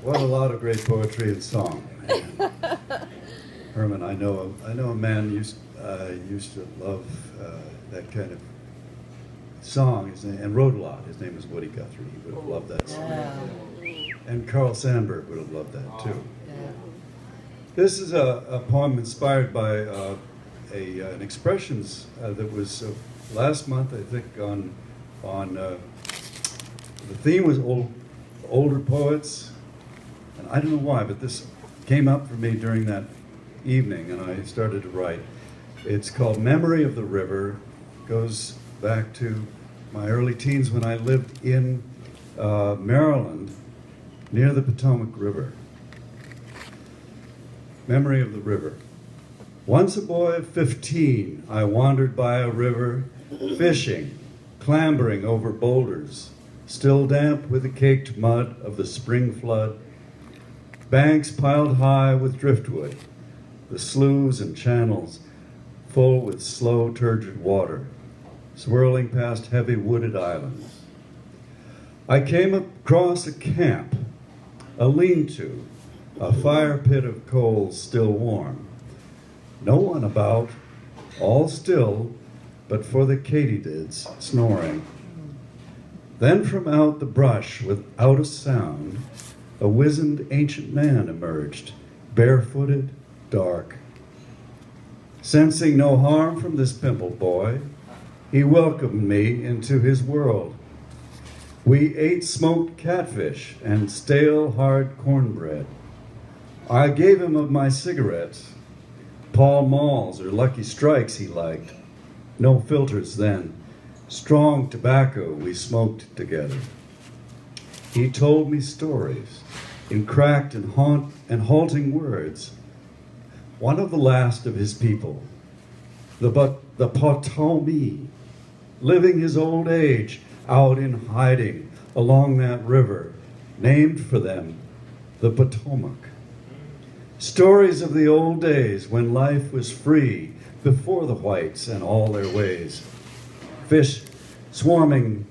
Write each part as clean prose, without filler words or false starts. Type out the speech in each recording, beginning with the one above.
What a lot of great poetry and song. And Herman, I know a man used to love that kind of song, and wrote a lot. His name was Woody Guthrie. He would have loved that song. Yeah. And Carl Sandburg would have loved that too. Yeah. This is a poem inspired by an expressions that was last month, I think, on the theme was older poets, and I don't know why, but this came up for me during that evening, and I started to write. It's called Memory of the River. Goes back to my early teens when I lived in Maryland, near the Potomac River. Memory of the River. Once a boy of 15, I wandered by a river, fishing, clambering over boulders, still damp with the caked mud of the spring flood, banks piled high with driftwood, the sloughs and channels full with slow, turgid water, swirling past heavy wooded islands. I came across a camp, a lean-to, a fire pit of coals still warm. No one about, all still, but for the katydids snoring. Then from out the brush, without a sound, a wizened ancient man emerged, barefooted, dark. Sensing no harm from this pimple boy, he welcomed me into his world. We ate smoked catfish and stale, hard cornbread. I gave him of my cigarettes, Pall Malls or Lucky Strikes he liked. No filters then. Strong tobacco we smoked together. He told me stories in cracked and halting words. One of the last of his people, the Potomac, living his old age out in hiding along that river, named for them the Potomac. Stories of the old days when life was free before the whites and all their ways. Fish swarming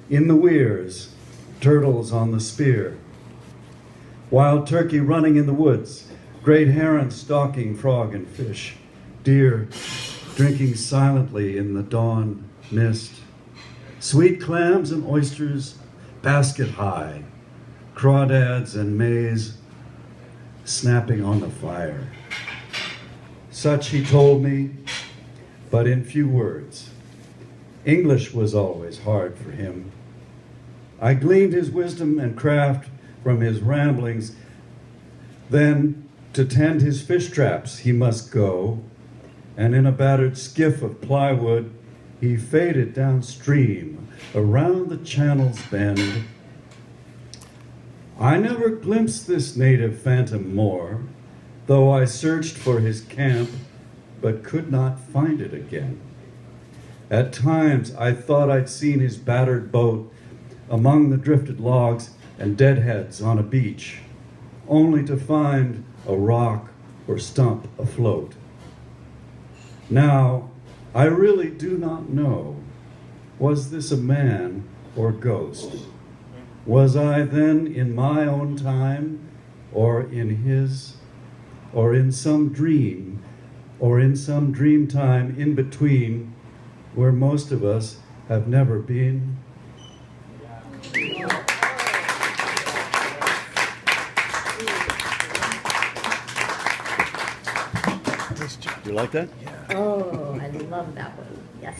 in the weirs, turtles on the spear. Wild turkey running in the woods, great heron stalking frog and fish. Deer drinking silently in the dawn mist. Sweet clams and oysters basket high. Crawdads and maize snapping on the fire. Such he told me, but in few words. English was always hard for him. I gleaned his wisdom and craft from his ramblings. Then to tend his fish traps he must go, and in a battered skiff of plywood he faded downstream around the channel's bend. I never glimpsed this native phantom more, though I searched for his camp, but could not find it again. At times I thought I'd seen his battered boat among the drifted logs and deadheads on a beach, only to find a rock or stump afloat. Now, I really do not know, was this a man or ghost? Was I then in my own time, or in his, or in some dream, or in some dream time in between, where most of us have never been? You like that? Oh, I love that one. Yes.